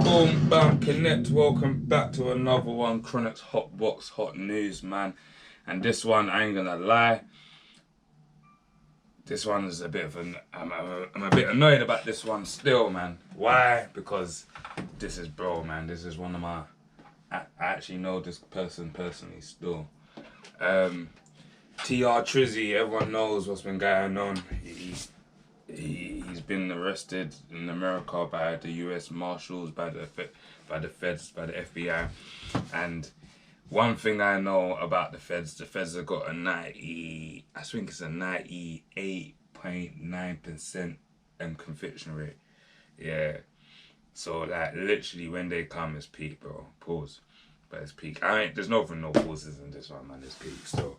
Boom, bam, connect. Welcome back to another one. Chronic's Hot Box, Hot News, man. And this one, I ain't gonna lie. This one is a bit of an. I'm a bit annoyed about this one still, man. Why? Because this is bro, man. This is one of my. I actually know this person personally still. TR Trizzy, everyone knows what's been going on. He's been arrested in America by the U.S. Marshals, by the feds, by the FBI, and one thing I know about the feds have got a 98.9% conviction rate. Yeah. So like literally when they come, it's peak, bro. Pause, but it's peak. There's no pauses in this one, man. It's peak. So,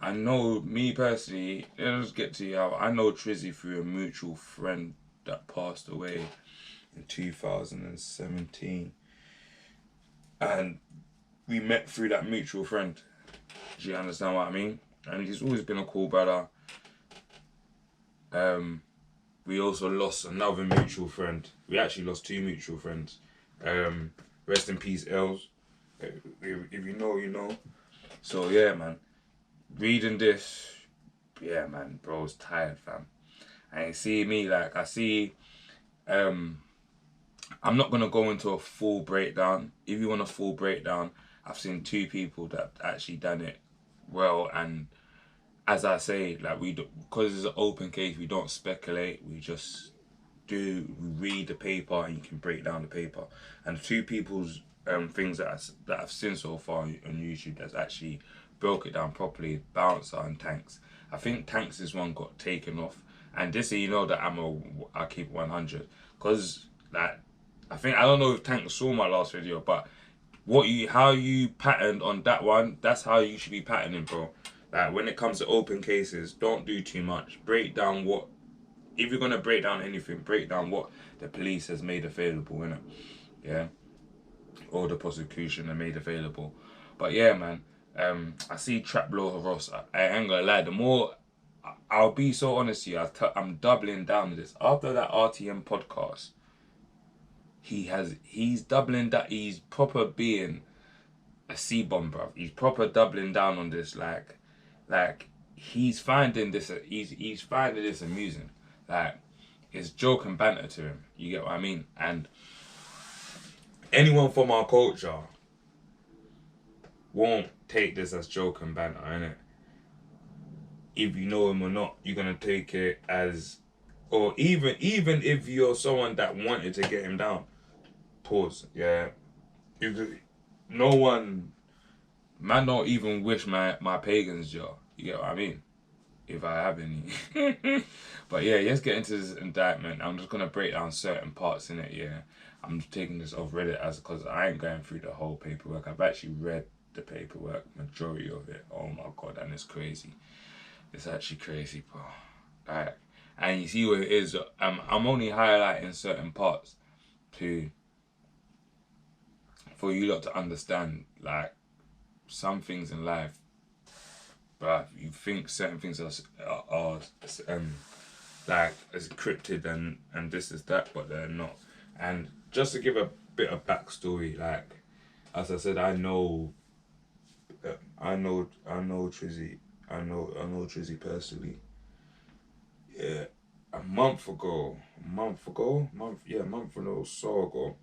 I know me personally. Let's get to you. I know Trizzy through a mutual friend that passed away in 2017, and we met through that mutual friend. Do you understand what I mean? And he's always been a cool brother. We also lost another mutual friend. We actually lost two mutual friends. Rest in peace, Els. If you know, you know. So yeah, man. Reading this, yeah, man, bro's tired, fam. And you see me, like, I see, I'm not going to go into a full breakdown. If you want a full breakdown, I've seen two people that actually done it well. And as I say, like, because it's an open case, we don't speculate. We just we read the paper and you can break down the paper. And the two people's things that I've seen so far on YouTube that's actually broke it down properly, Bouncer and Tanks. I think Tanks' one got taken off, and just so you know that I keep 100, because like I don't know if Tanks saw my last video, but how you patterned on that one, that's how you should be patterning, bro. Like when it comes to open cases, don't do too much. Break down if you're gonna break down anything, break down what the police has made available, innit? Yeah, or the prosecution have made available. But yeah, man. I see Trap Lord Ross. I ain't gonna lie. The more I'll be so honest to you, I'm doubling down with this. After that RTM podcast, he's doubling that. He's proper being a C-bomb, bruv. He's proper doubling down on this. Like he's finding this. He's finding this amusing. Like it's joke and banter to him. You get what I mean? And anyone from our culture won't take this as joke and banter, innit? If you know him or not, you're gonna take it as, or even if you're someone that wanted to get him down, pause. Yeah, no one, man, don't even wish my pagans jail. You get what I mean? If I have any. But yeah, let's get into this indictment. I'm just gonna break down certain parts in it. Yeah, I'm just taking this off Reddit because I ain't going through the whole paperwork. I've actually read the paperwork, majority of it. Oh my god, and it's crazy. It's actually crazy, bro. Like, and you see what it is. I'm only highlighting certain parts for you lot to understand. Like some things in life, but you think certain things are like as cryptid and this is that, but they're not. And just to give a bit of backstory, like as I said, I know Trizzy. I know Trizzy personally. Yeah, a month or so ago,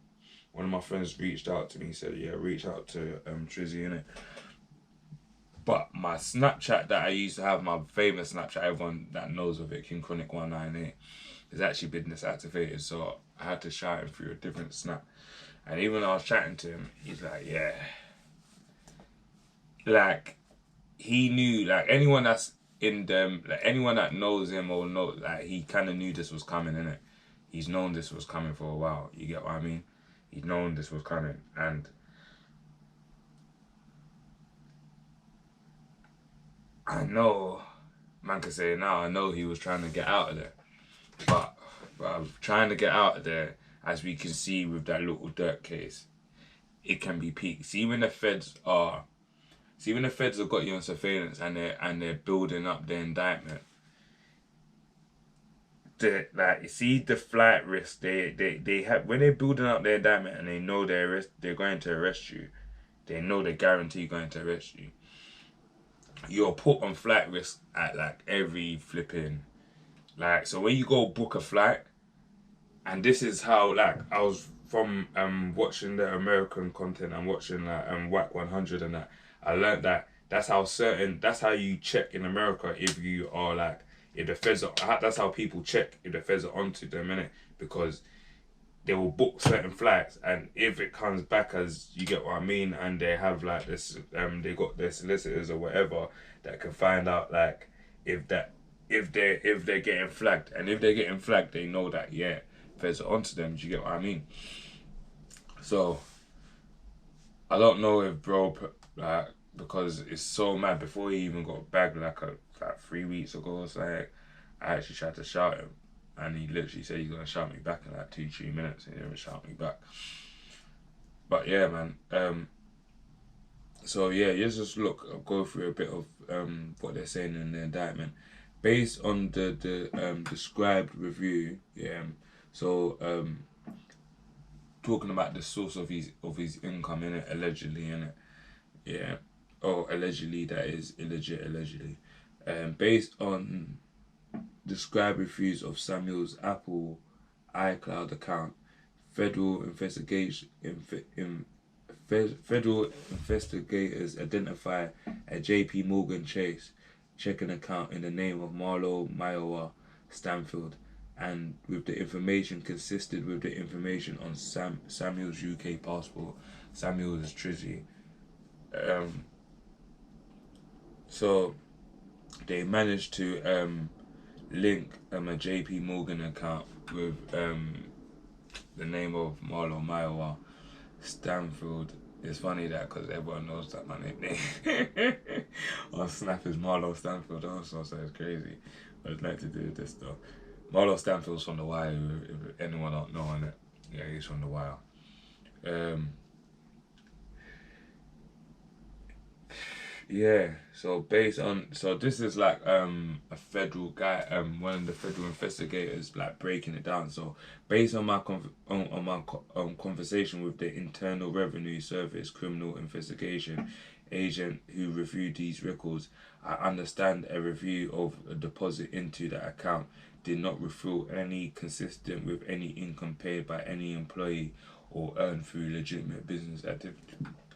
one of my friends reached out to me. He said, "Yeah, reach out to Trizzy, innit?" But my Snapchat that I used to have, my famous Snapchat, everyone that knows of it, King Chronic 198, is actually been disactivated. So I had to shout him through a different snap. And even when I was chatting to him, he's like, "Yeah." Like he knew, like anyone that's in them, like anyone that knows him or know, like he kind of knew this was coming, innit? He's known this was coming for a while. You get what I mean? He's known this was coming, and I know, man can say now, I know he was trying to get out of there, but trying to get out of there, as we can see with that little dirt case, it can be peak. See when the feds have got you on surveillance and they're building up the indictment, like you see the flight risk they have when they're building up their indictment and they know they're going to arrest you. They know they're guaranteed going to arrest you. You're put on flight risk at like every flipping like so when you go book a flight, and this is how like I was from watching the American content and watching like WAC 100 and that I learned that that's how you check in America if you are like if the feds are that's how people check if the feds are onto them innit, because they will book certain flights and if it comes back as you get what I mean and they have like this they got their solicitors or whatever that can find out like if they're getting flagged, and if they're getting flagged they know that yeah feds are onto them. Do you get what I mean? So I don't know if bro like because it's so mad before he even got bagged like 3 weeks ago or something, I actually tried to shout him and he literally said he's gonna shout me back in like 2-3 minutes and he didn't shout me back. But yeah man, so yeah, you just go through a bit of what they're saying in the indictment based on the described review. Yeah, so talking about the source of his income in it, allegedly in it. Yeah, or allegedly that is illegit allegedly. Based on described reviews of Samuel's Apple iCloud account, federal federal investigators identify a J.P. Morgan Chase checking account in the name of Marlo Mayowa Stanfield, and with the information consisted with the information on Samuel's UK passport. Samuel is Trizzy. So they managed to link a JP Morgan account with the name of Marlo Mayowa Stanfield. It's funny that because everyone knows that my nickname on Snap is Marlo Stanfield also, so it's crazy. But I'd like to do this though. Marlo Stanfield's from The Wire, if anyone don't know on it. Yeah, he's from The Wire. Yeah, so this is like a federal guy, one of the federal investigators like breaking it down. So based on my conversation with the Internal Revenue Service criminal investigation agent who reviewed these records, I understand a review of a deposit into the account did not reveal any consistent with any income paid by any employee or earned through legitimate business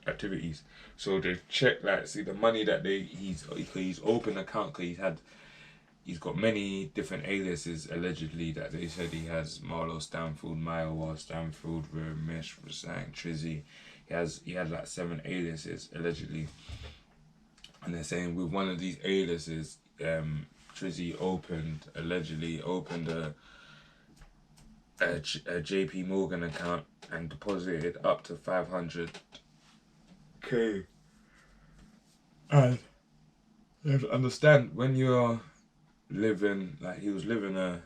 activities. So they check like see the money that he's opened account because he's got many different aliases allegedly that they said he has. Marlo Stanfield, Mayowa Stanfield, Ramesh Rasang, Trizzy. He had like 7 aliases allegedly, and they're saying with one of these aliases, Trizzy allegedly opened a JP Morgan account and deposited up to 500k. And you have to understand when you're living like he was living a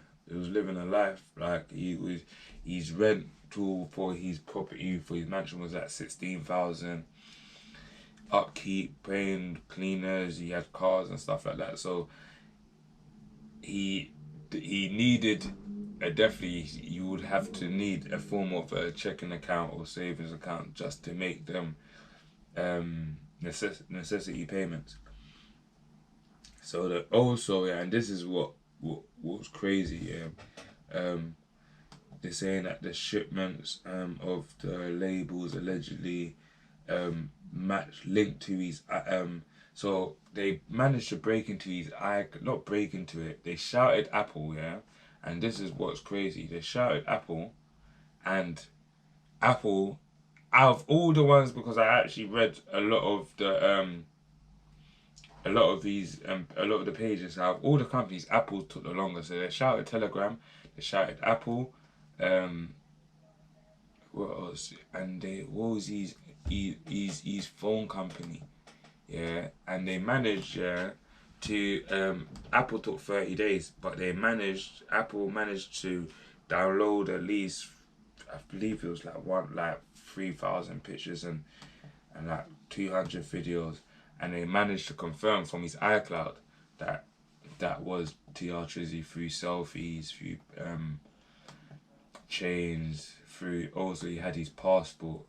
life like his rental for his property for his mansion was at 16,000, upkeep, paying cleaners, he had cars and stuff like that. So he needed definitely you would have to need a form of a checking account or savings account just to make them necessity payments. So that also and this is what's crazy, they're saying that the shipments of the labels allegedly linked to his so they managed to break into his not break into it, they shouted Apple, yeah, and this is what's crazy, they shouted Apple, and Apple out of all the ones, because I actually read a lot of the a lot of the pages, out of all the companies, Apple took the longest. So they shouted Telegram, they shouted Apple, what else? And what was his phone company, yeah, and they managed to Apple took 30 days, but Apple managed to download at least, I believe it was like 3,000 pictures and like 200 videos, and they managed to confirm from his iCloud that that was TR Trizzy through selfies, through chains, through also he had his passport.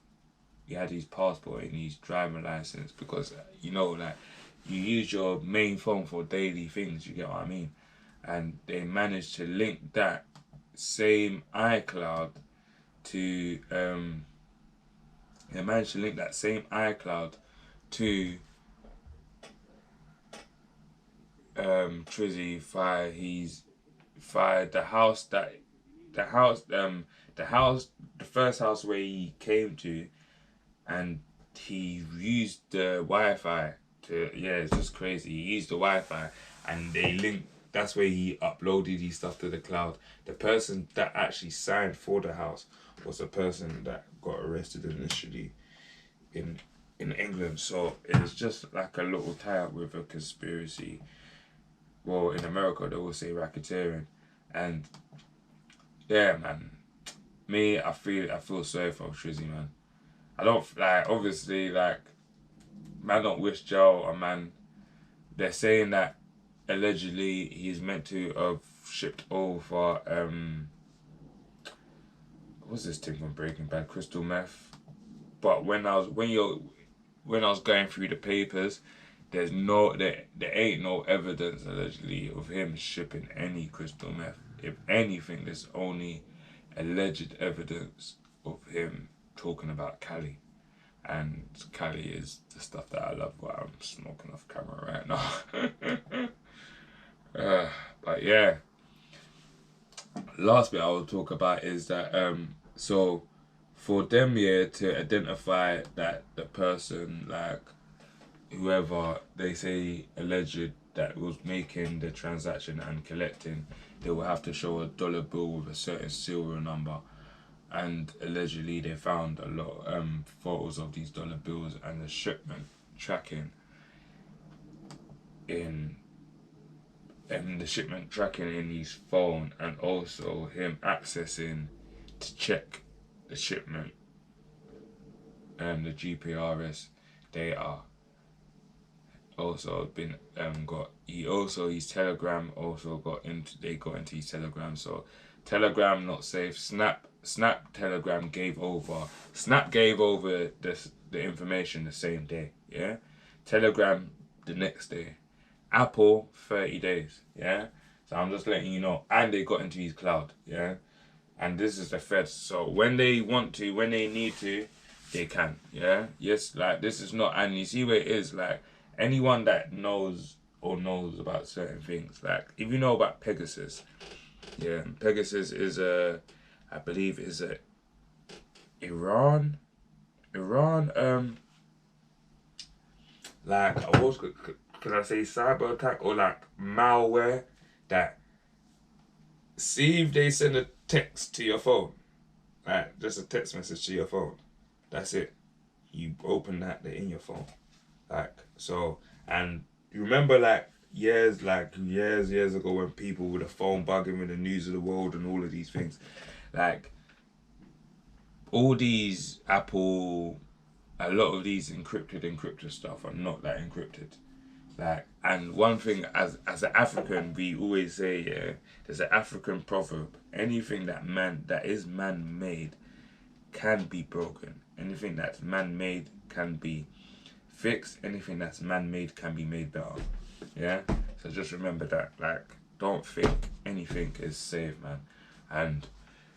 He had his passport and his driving license because like you use your main phone for daily things. You get what I mean? And they managed to link that same iCloud to Trizzy via the first house where he came to, and he used the Wi-Fi to, it's just crazy. He used the Wi-Fi and they linked. That's where he uploaded his stuff to the cloud. The person that actually signed for the house was a person that got arrested initially in England. So it was just like a little tie-up with a conspiracy. Well, in America they will say racketeering. And yeah, man, I feel sorry for Trizzy, man. I don't obviously man don't wish jail on man. They're saying that allegedly he's meant to have shipped over what's this thing from Breaking Bad, crystal meth. But when I was going through the papers, there ain't no evidence allegedly of him shipping any crystal meth. If anything, there's only alleged evidence of him talking about Cali. And Cali is the stuff that I love, but I'm smoking off camera right now. But yeah, last bit I will talk about is that so for them to identify that the person, like whoever they say alleged that was making the transaction and collecting, they will have to show a dollar bill with a certain serial number. And allegedly they found a lot of photos of these dollar bills and the shipment tracking in his phone, and also him accessing to check the shipment and the GPRS data. Also been his Telegram also got into his Telegram. So Telegram not safe. Snap gave over the information the same day, yeah. Telegram the next day. Apple 30 days, yeah. So I'm just letting you know. And they got into his cloud, yeah. And this is the feds. So when they want to, when they need to, they can, yeah. Yes, this is not, and you see where it is, anyone that knows about certain things, if you know about Pegasus, yeah, Pegasus is I believe is Iran, could I say cyber attack or malware that, see if they send a text to your phone, just a text message to your phone, that's it, you open that, they're in your phone, so. And you remember years ago when people with a phone bugging with the news of the world and all of these things, all these Apple, a lot of these encrypted stuff are not that encrypted. And one thing as an African, we always say, yeah, there's an African proverb: anything that is man-made can be broken. Anything that's man-made can be fixed. Anything that's man-made can be made better. Yeah. So just remember that. Don't think anything is safe, man. And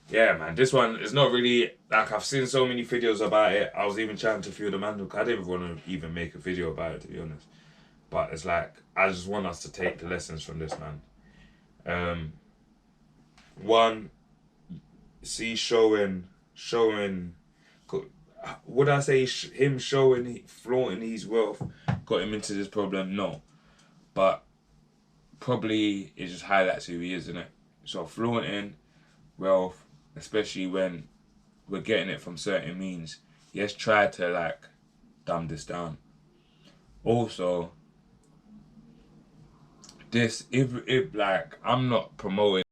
yeah, man, this one is not really I've seen so many videos about it. I was even chatting to a few of the man who I didn't want to even make a video about it, to be honest. But it's I just want us to take the lessons from this, man. One, see showing. Would I say him flaunting his wealth got him into this problem? No. But probably it just highlights who he is, isn't it? So flaunting wealth, especially when we're getting it from certain means, yes, try to dumb this down. Also, if I'm not promoting